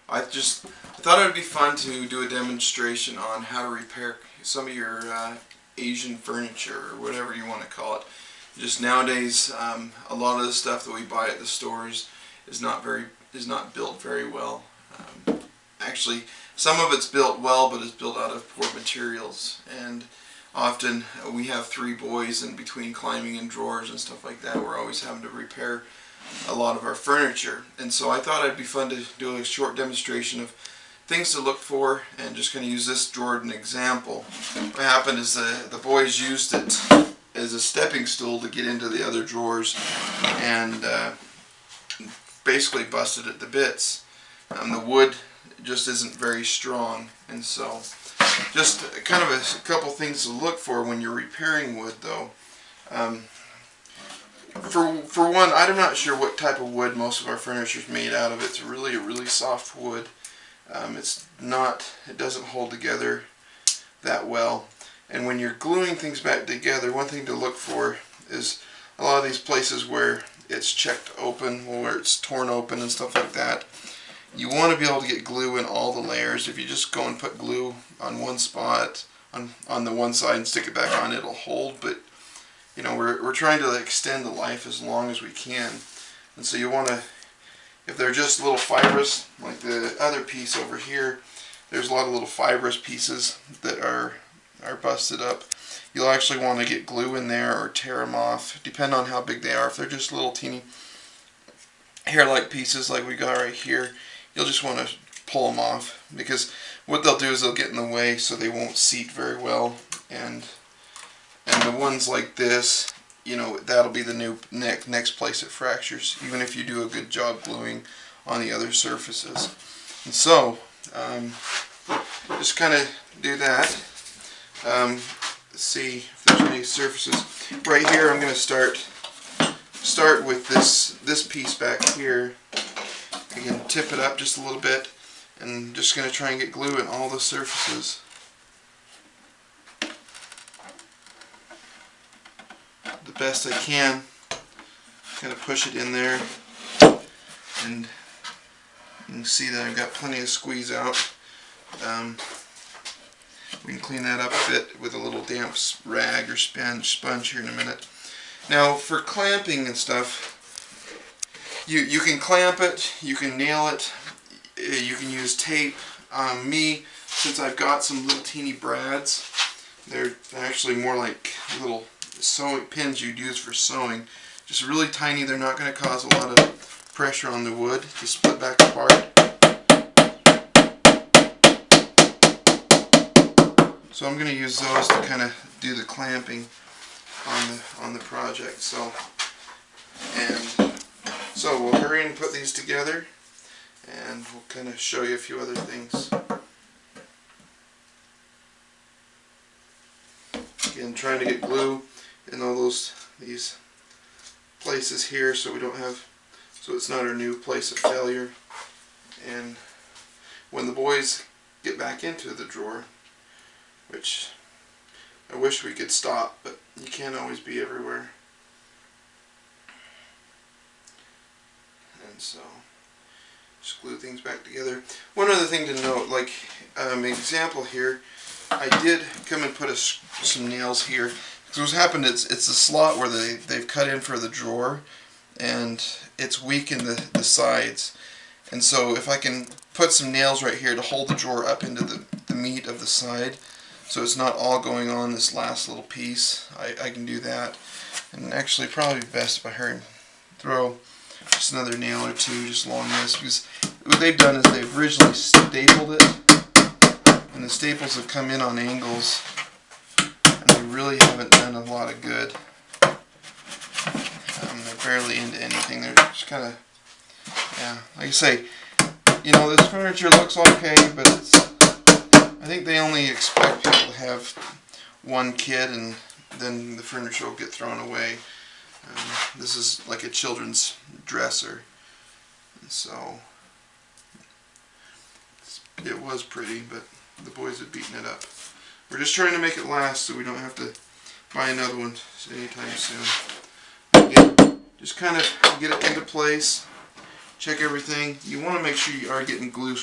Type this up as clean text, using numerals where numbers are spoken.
I thought it would be fun to do a demonstration on how to repair some of your Asian furniture or whatever you want to call it. Just nowadays, a lot of the stuff that we buy at the stores is not built very well. Actually, some of it's built well, but it's built out of poor materials. And often we have 3 boys, and between climbing in drawers and stuff like that, we're always having to repair a lot of our furniture. And so I thought it'd be fun to do a short demonstration of things to look for, and just going to use this drawer as an example. What happened is the boys used it as a stepping stool to get into the other drawers, and basically busted at the bits. The wood just isn't very strong, and so just kind of a couple things to look for when you're repairing wood, though. For one, I'm not sure what type of wood most of our furniture is made out of. It's really a really soft wood. It doesn't hold together that well. And when you're gluing things back together, one thing to look for is a lot of these places where it's checked open, where it's torn open and stuff like that. You want to be able to get glue in all the layers. If you just go and put glue on one spot, on the one side, and stick it back on, it'll hold. But you know, we're trying to extend the life as long as we can. And so you want to, if they're just little fibrous, like the other piece over here, there's a lot of little fibrous pieces that are busted up. You'll actually want to get glue in there or tear them off, depending on how big they are. If they're just little teeny hair-like pieces like we got right here, you'll just want to pull them off, because what they'll do is they'll get in the way so they won't seat very well. And the ones like this, you know, that'll be the next place it fractures, even if you do a good job gluing on the other surfaces. And so, just kind of do that. Let's see if there's any surfaces. Right here, I'm going to start with this piece back here. Again, tip it up just a little bit, and just going to try and get glue in all the surfaces. The best I can. Kind of push it in there, and you can see that I've got plenty of squeeze out. We can clean that up a bit with a little damp rag or sponge here in a minute. Now, for clamping and stuff, you can clamp it, you can nail it, you can use tape. Since I've got some little teeny brads, they're actually more like little sewing pins you'd use for sewing. Just really tiny. They're not going to cause a lot of pressure on the wood to split back apart. So I'm going to use those to kind of do the clamping on the project. So we'll hurry and put these together, and we'll kind of show you a few other things. Again, trying to get glue in all these places here, so it's not our new place of failure. And when the boys get back into the drawer, which I wish we could stop, but you can't always be everywhere. And so, just glue things back together. One other thing to note, like example here, I did come and put some nails here. Because what's happened, it's a slot where they've cut in for the drawer, and it's weak in the sides. And so if I can put some nails right here to hold the drawer up into the meat of the side, so it's not all going on this last little piece, I can do that. And actually probably best if I hurry and throw just another nail or two just along this, because what they've done is they've originally stapled it, and the staples have come in on angles, and they really haven't done a lot of good. They're barely into anything. They're just kind of, yeah, like I say, you know, this furniture looks okay, but I think they only expect people to have one kid, and then the furniture will get thrown away. This is like a children's dresser, and so it was pretty, but the boys had beaten it up. We're just trying to make it last so we don't have to buy another one anytime soon. Again, just kind of get it into place, check everything. You want to make sure you are getting glue